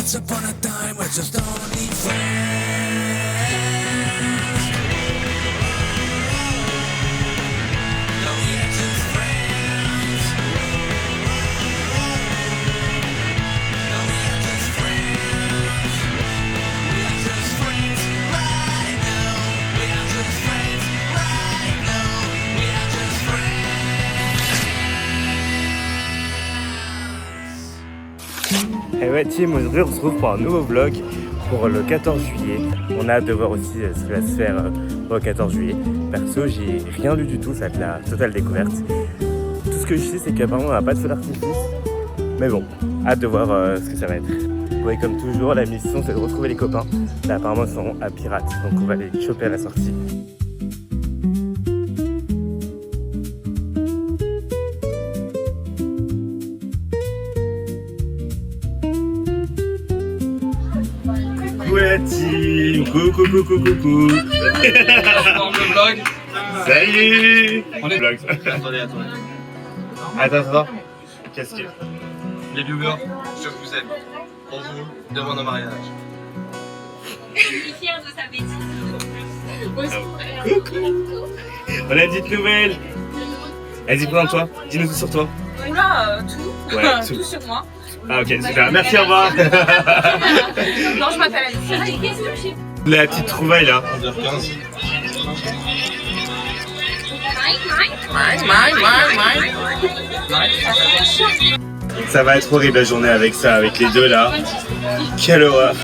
Once upon a time we're just only friends. No, we're just friends. No, we're just friends. We are just friends right now. We are just friends right now. We are just friends. Et ouais team, aujourd'hui on se retrouve pour un nouveau vlog pour le 14 juillet. On a hâte de voir aussi ce qui va se faire au 14 juillet. Perso, j'ai rien lu du tout, ça va être la totale découverte. Tout ce que je sais, c'est qu'apparemment on n'a pas de feu d'artifice. Mais bon, hâte de voir ce que ça va être. Ouais, comme toujours, la mission c'est de retrouver les copains. Là apparemment ils sont à Pirates, donc on va les choper à la sortie. Coucou la team, coucou. On le vlog. Salut. On est vlog. Attendez. Attends. Qu'est-ce que... Les viewers, je vous aime. Pour vous, demande en mariage. Je suis fière de sa bêtise. Coucou. On a une petite nouvelle. Vas-y, présente-toi. Dis-nous tout sur toi. Oula, tout. Ouais, tout sur moi. Ah ok, super. Merci, au revoir. Non, je m'appelle Alice. La petite trouvaille là. 11h15. Ça va être horrible la journée avec ça, avec les deux là. Quelle horreur.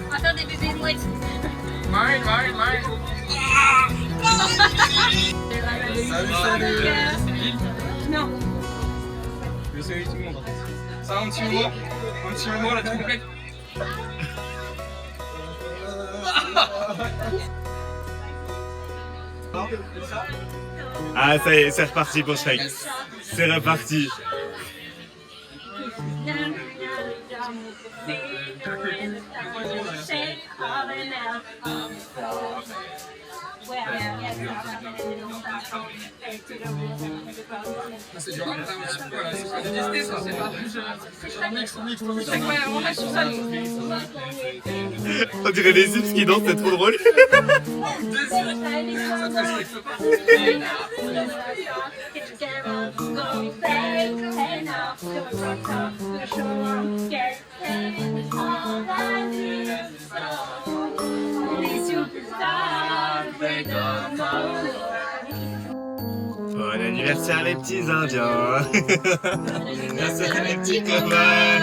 On va faire des bébés mouettes. Salut. Non. Je salue tout le monde. Ça, un petit moment, la trompette. Ah ça y est, c'est reparti pour Shrek. C'est reparti. C'est dur à faire, c'est pas détesté ça, c'est pas c'est quoi, on reste sur ça nous. On dirait des zips qui dansent, c'est trop drôle. Bon anniversaire les petits indiens. Anniversaire les petits copains.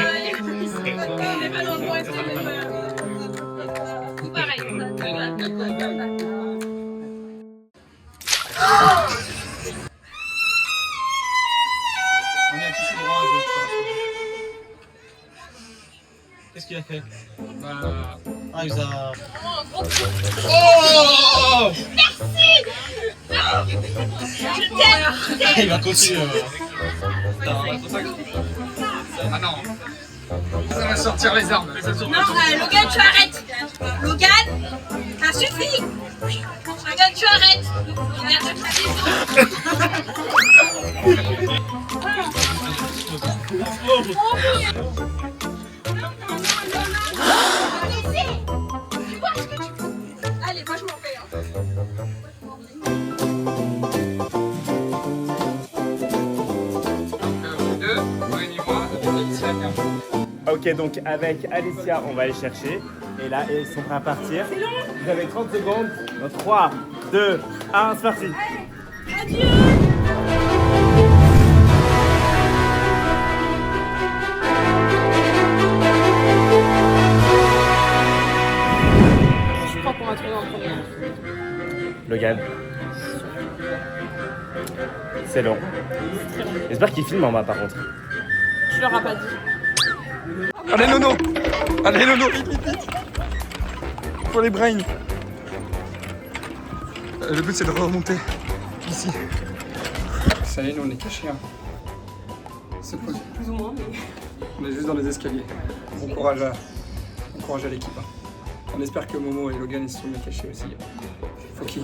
On est tous droit à gauche. Qu'est-ce qu'il a fait? Ah, il a... Oh! Il va continuer. Ah non. Ça va sortir les armes. Non, Logan, tu arrêtes. Logan, ça suffit. Logan, tu arrêtes. Il vient de Allez, moi je m'en vais. Ok, donc avec Alicia, on va aller chercher. Et là, ils sont prêts à partir. Vous avez 30 secondes. Dans 3, 2, 1, c'est parti. Adieu. Je crois qu'on va trouver en premier. Logan. C'est long. J'espère qu'il filme en bas par contre. Je leur ai pas dit. Allez Nono, vite. Pour les brains. Le but c'est de remonter ici. Ça y est, nous on est cachés. Hein. C'est plus ou moins, mais... On est juste dans les escaliers. Bon courage à Courage à l'équipe. Hein. On espère que Momo et Logan ils se sont bien cachés aussi. Faut qu'ils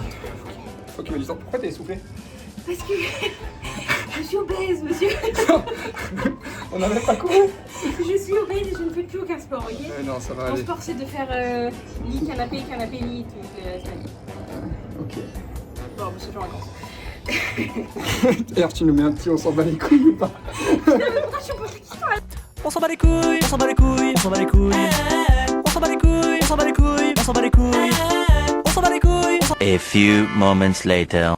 me disent. Pourquoi t'es essoufflé? Parce que je suis obèse, monsieur. On n'a même pas couru. Je suis obèse et je ne fais plus aucun sport, ok? Non, ça va Mon aller. sport, c'est de faire lit, canapé, lit toutes les semaines. Ok. Bon, bah, c'est toujours en vacances. D'ailleurs, tu nous mets un petit on s'en bat les couilles ou pas? On s'en bat les couilles, on s'en bat les couilles, on s'en bat les couilles. On s'en bat les couilles, on s'en bat les couilles, on s'en bat les couilles. On s'en bat les couilles. A few moments later.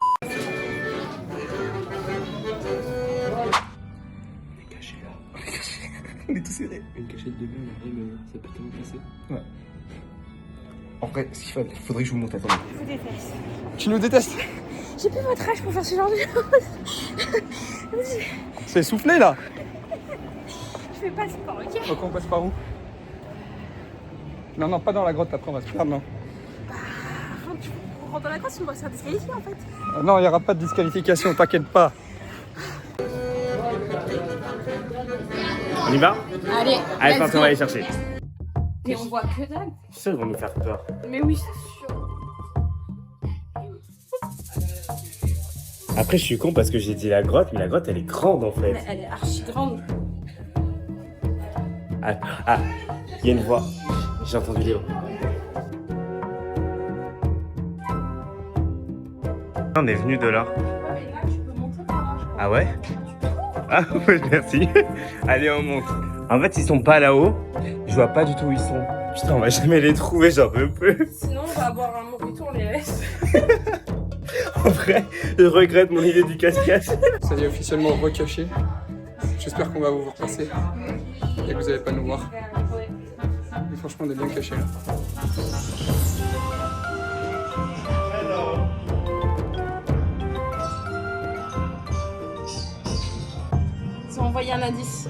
On est tous serrés. Une cachette de bien, mais ça peut tellement passer. Ouais. En vrai, ce qu'il faudrait que je vous montre. Attendez. Je vous déteste. Tu nous détestes? J'ai plus votre âge pour faire ce genre de choses. C'est soufflé là. Je fais pas de sport, ok? Donc on passe par où? Non, pas dans la grotte, après on va se perdre, non. Enfin, tu rentres dans la grosse, on va se faire disqualifier en fait. Non, il n'y aura pas de disqualification, t'inquiète pas. On y va? Allez, Allez, on va aller chercher. Et on voit que dalle. Ça, ils vont nous faire peur. Mais oui, c'est sûr. Après, je suis con parce que j'ai dit la grotte, mais la grotte, elle est grande en fait. Elle est archi grande. Ah, il y a une voix. J'ai entendu Léo. On est venu de là. Ah ouais? Ah ouais, merci. Allez, on monte. En fait, ils sont pas là-haut. Je vois pas du tout où ils sont. Putain, on va jamais les trouver, j'en peux plus. Sinon, on va avoir un mojito, on les laisse. En vrai, je regrette mon idée du cache-cache. Ça y est, officiellement recaché. J'espère qu'on va vous repasser et que vous n'allez pas nous voir. Mais franchement, on est bien cachés là. Ils ont envoyé un indice.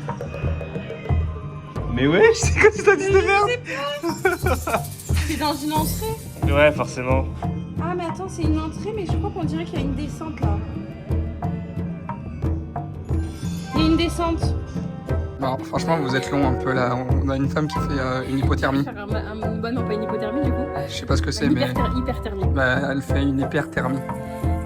Mais ouais, c'est quoi cette indice de merde? C'est dans une entrée. Ouais, forcément. Ah, mais attends, c'est une entrée, mais je crois qu'on dirait qu'il y a une descente là. Il y a une descente. Bon, franchement, vous êtes long un peu là. On a une femme qui fait une hypothermie. Faire bah non, pas une hypothermie du coup. Je sais pas ce que c'est, mais Hyperthermie. bah, elle fait une hyperthermie.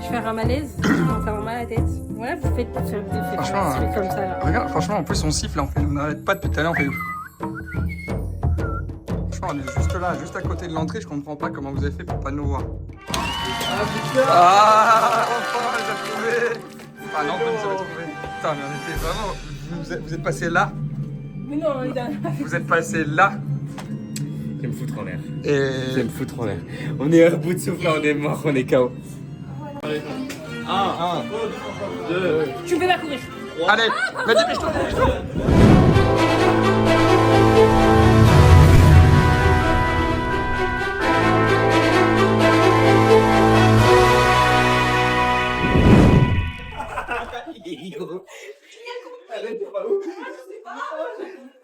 Je vais faire un malaise, je vais me faire mal à la tête. Ouais, vous faites Franchement, des trucs comme ça là. Regarde, franchement, en plus, on siffle, on n'arrête pas depuis tout à l'heure, on fait. Franchement, on est juste là, juste à côté de l'entrée. Je comprends pas comment vous avez fait pour pas nous voir. Ah, enfin, elle a trouvé. Ah non, vous avez trouvé. Putain, mais on était vraiment. Vous êtes passé là. Mais non, il a... Vous êtes passé là. Je vais me foutre en l'air. Je Et. vais me foutre en l'air. On est à bout de souffle, là, on est mort, on est KO. Tu peux pas courir. Allez, vas-y, dépêche-toi, dépêche-toi.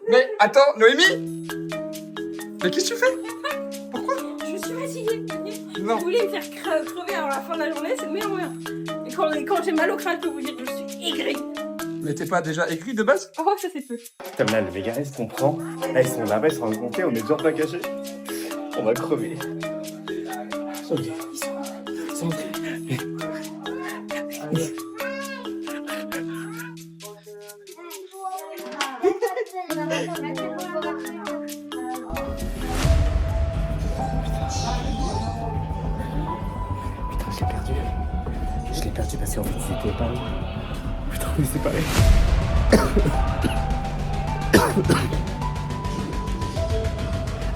Mais attends, Noémie. Mais qu'est-ce que tu fais? Pourquoi? Je suis fatiguée. Non. Vous voulez me faire crever avant la fin de la journée, c'est le meilleur moyen. Et quand j'ai mal au crâne, je peux vous dire que je suis aigrie. Mais t'es pas déjà écrit de base? Oh, ça c'est peu. Putain, là, le méga reste qu'on prend. Là, ils sont là-bas, ils sont en compter, on est toujours pas cachés. On va crever. Ils sont entrés. Putain, je l'ai perdu. Je l'ai perdu parce qu'en fait, c'était pas. Putain, on est séparés.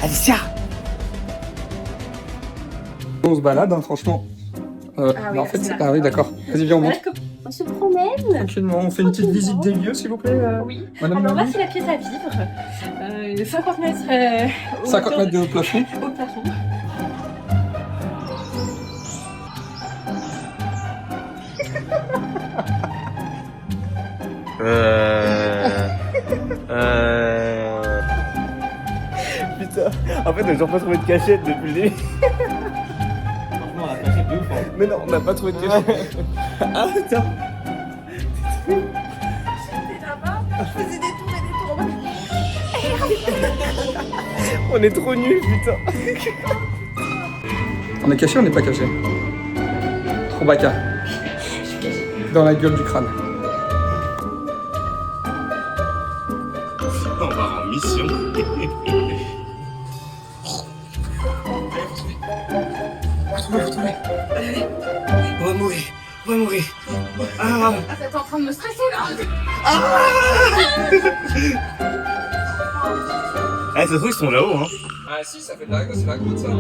Alicia! On se balade, hein, franchement. oui, mais en fait, c'est c'est. là. Ah oui, d'accord. Vas-y, viens, on monte. On se promène. Tranquillement, on fait une petite visite des lieux, s'il vous plaît. Oui. Madame Alors là, Noémie. c'est la pièce à vivre. 50 mètres. 50 mètres de plafond. Au plafond. Putain, en fait, on n'a toujours pas trouvé de cachette depuis le début. Franchement, on a cachette de ouf. Hein. Mais non, on n'a pas trouvé de cachette. Ah, putain. J'étais là-bas, je faisais des tours et des tours. On est trop nuls, putain. On est caché ou on n'est pas caché? Trop baka. Dans la gueule du crâne. On va en mission. On va mourir. On va mourir. Ah. T'es en train de me stresser là. Eh, ça se trouve, ils sont là-haut, hein. Ah si, ça fait de la c'est la goutte ça. Ouais,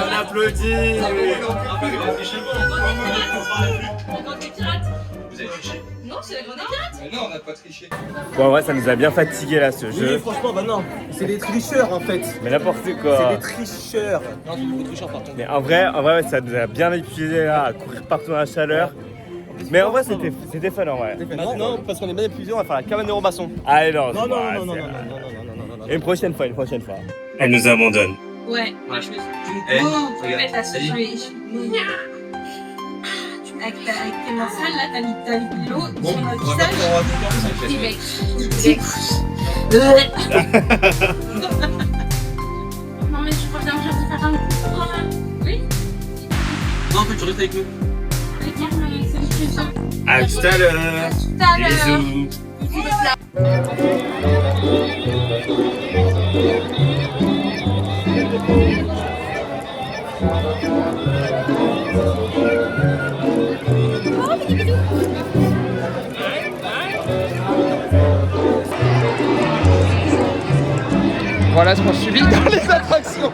on applaudit. La grande des pirates. Vous avez triché? Non, c'est la grande des pirates. Mais non, on n'a pas triché. Bon, en vrai, ça nous a bien fatigué là, ce Oui, jeu. franchement, bah non, c'est des tricheurs en fait. Mais n'importe C'est quoi. des tricheurs. Non, c'est des tricheurs par contre. Mais en vrai, ouais, ça nous a bien épuisé là, à courir partout dans la chaleur. Mais en vrai, c'était fun en vrai. Maintenant, parce qu'on est bien épuisés, on va faire la cabane de Robasson. Allez, non, Non, c'est non, pas- non, non, c'est- non, non, non, non, non, non. Et une prochaine fois. Elle nous abandonne. Ouais. Ouais, je me suis. Oh, tu peux mettre la sauce. Avec tes mains sales, là, t'as mis de l'eau sur le visage. Non, mais je reviendrai te faire un coup. Oui? Non, en fait, tu restes avec nous. Regarde, c'est le plus simple. À tout à l'heure. Tout à l'heure. Bisous. Voilà ce qu'on subit dans les attractions.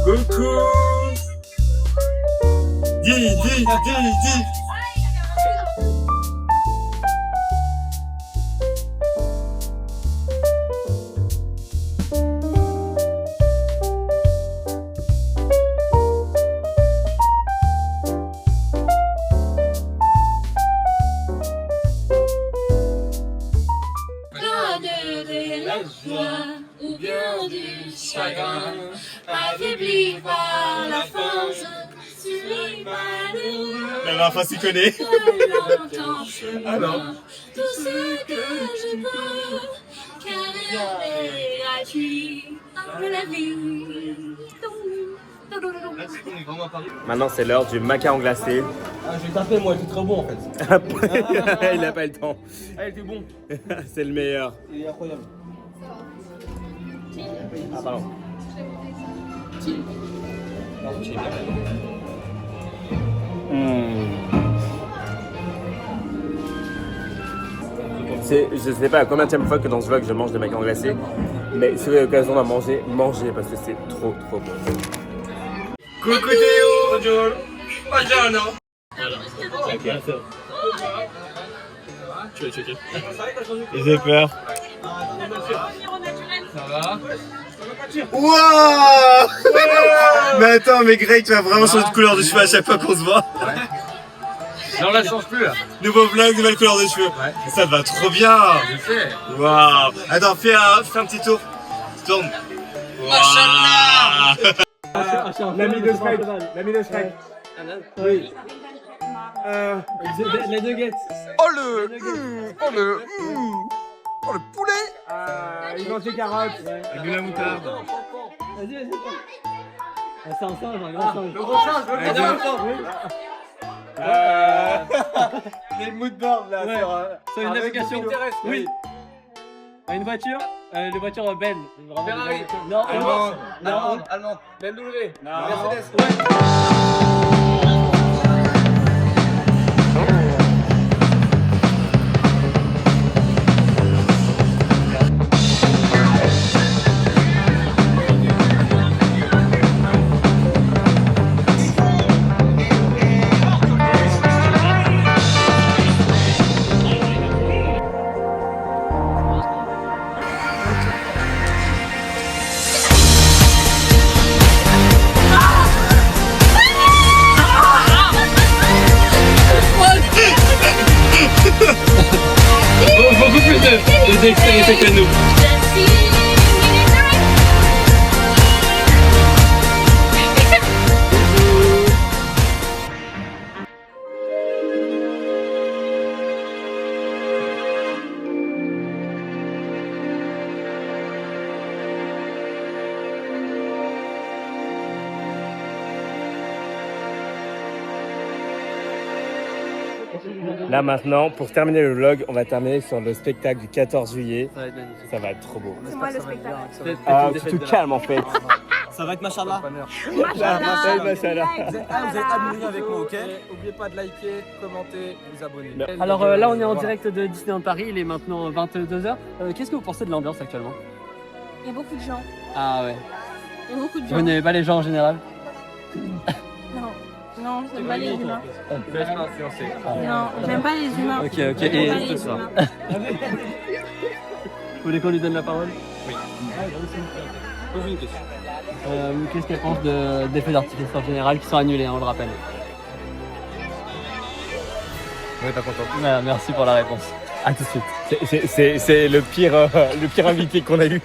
Coucou. Dis. Garder la joie ou bien du chagrin, affaibli par la force, suivi malheureux. La dernière fois, tu connais. Ah non. Tout ce que je peux, car rien n'est gratuit dans la vie. Maintenant, c'est l'heure du macaron glacé. Ah, je vais taper, moi, il était très bon en fait. Il a pas le temps. Ah, il était bon. C'est le meilleur. Il est incroyable. Ah, pardon. Je sais pas à combien de fois que dans ce vlog je mange des macarons glacés, mais si vous avez l'occasion d'en manger, mangez parce que c'est trop bon. Coucou Théo. Buongiorno. J'ai peur. Wouah. Mais attends, mais Greg, tu vas vraiment changer de couleur de cheveux à chaque fois qu'on se voit. Non, là, je change plus là. Nouveau vlog, nouvelle couleur de cheveux. Ça va trop bien. Je sais. Waouh. Attends, fais un petit tour. Tourne. Machallah. L'ami de Shrek. Oui. Les nuggets. Oh le poulet. Une entière carotte. Avec de la moutarde. Vas-y. C'est un singe, un grand singe. Le gros singe, le gros singe. Des moodboards là. Ouais. C'est une navigation terrestre. Oui. Une voiture, les voitures belles. Ferrari. Non, Allemande. BMW. Mercedes. Beaucoup plus d'expérience que nous. Là maintenant, pour terminer le vlog, on va terminer sur le spectacle du 14 juillet. Ça va être magnifique. Ça va être trop beau. C'est moi le spectacle. Ah, tu te calmes en fait. Ça va être machallah. Machallah. Vous êtes abonnés avec moi, ok? N'oubliez pas de liker, commenter, vous abonner. Alors là, on est en direct de Disneyland Paris, il est maintenant 22h. Qu'est-ce que vous pensez de l'ambiance actuellement? Il y a beaucoup de gens. Ah ouais. Il y a beaucoup de Vous gens. n'aimez pas les gens en général? Non, j'aime pas les humains. Laisse-moi influencer. Non, j'aime pas les humains. Ok, ok. J'aime pas Et les humains. vous voulez qu'on lui donne la parole? Pose une question. Qu'est-ce qu'elle pense d'effets d'artifice en général qui sont annulés, on le rappelle? On est pas content. Voilà, merci pour la réponse. À tout de suite. C'est le pire invité qu'on a eu.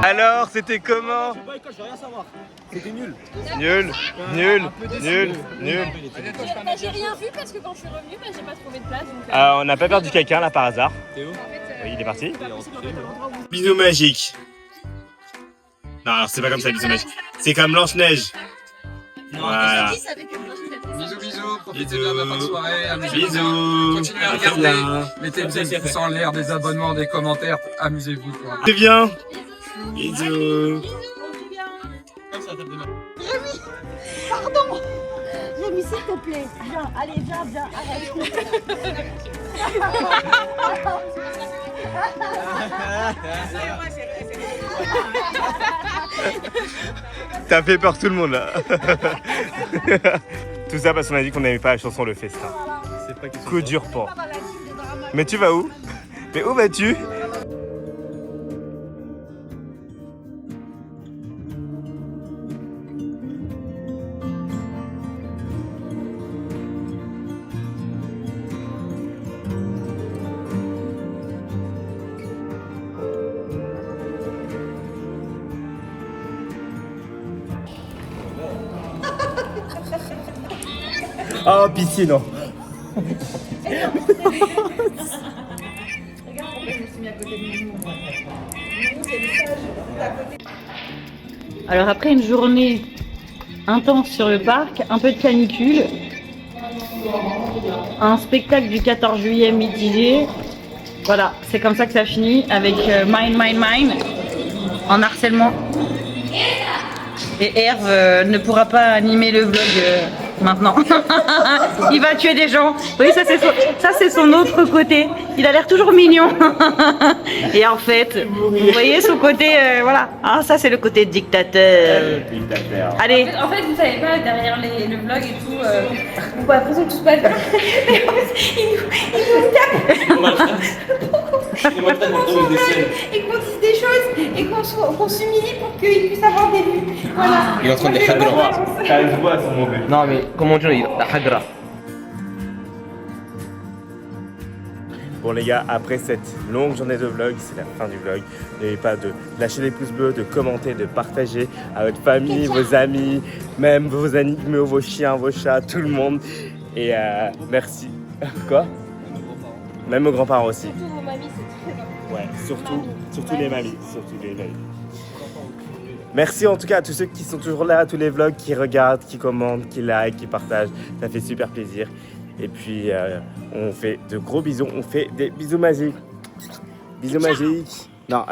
Alors, c'était comment? Je veux rien savoir. C'était nul. Nul. J'ai rien vu parce que quand je suis revenue, j'ai pas trouvé de place. Donc, On n'a pas perdu quelqu'un là par hasard. Théo. Oui, il est parti. Bisous magique. Non, alors c'est pas comme ça, bisous magique. C'est comme Blanche-Neige. Voilà. Bisous, bisous, profitez bien de la fin de soirée, amusez-vous. Bisous. Continuez à regarder, mettez des pouces en l'air, des abonnements, des commentaires, amusez-vous. Quoi. C'est bien. Bisous. Rémi, s'il te plaît, viens, allez, viens, arrête. T'as fait peur tout le monde là. Tout ça parce qu'on a dit qu'on n'aimait pas la chanson Le Festin. Coup dur pour. Mais tu vas où? Mais où vas-tu? Oh, piscine. Alors après une journée intense sur le parc, un peu de canicule, un spectacle du 14 juillet mitigé, voilà, c'est comme ça que ça finit avec Mine en harcèlement. Et Herve ne pourra pas animer le vlog maintenant. Il va tuer des gens. Oui, ça c'est son autre côté. Il a l'air toujours mignon. Et en fait, vous voyez son côté, voilà. Ah, ça c'est le côté dictateur. Allez. En fait, vous savez pas, derrière le vlog et tout, on a l'impression que tout se passe bien. Mais en fait, il nous tape. Et qu'on dise des choses et qu'on s'humilie pour qu'il puisse avoir des vues. Voilà. Il est en train de les hagra. Ça se voit sur mon but. Non mais comment dire, la hagra. Bon les gars, après cette longue journée de vlog, c'est la fin du vlog. N'oubliez pas de lâcher les pouces bleus, de commenter, de partager à votre famille, vos amis, même vos animaux, vos chiens, vos chats, tout le monde. Et merci. Quoi? Même aux grands-parents aussi. Surtout vos mamies, c'est très important. Ouais, surtout les mamies. Surtout les mamies. Merci en tout cas à tous ceux qui sont toujours là, à tous les vlogs, qui regardent, qui commentent, qui like, qui partagent. Ça fait super plaisir. Et puis, on fait de gros bisous. On fait des bisous magiques. Bisous magiques. Non,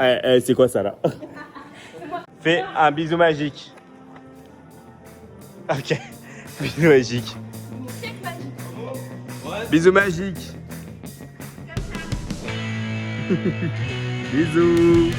c'est quoi ça là? Fais un bisou magique. Ok. Bisou magique. Bisous magique. Bisous.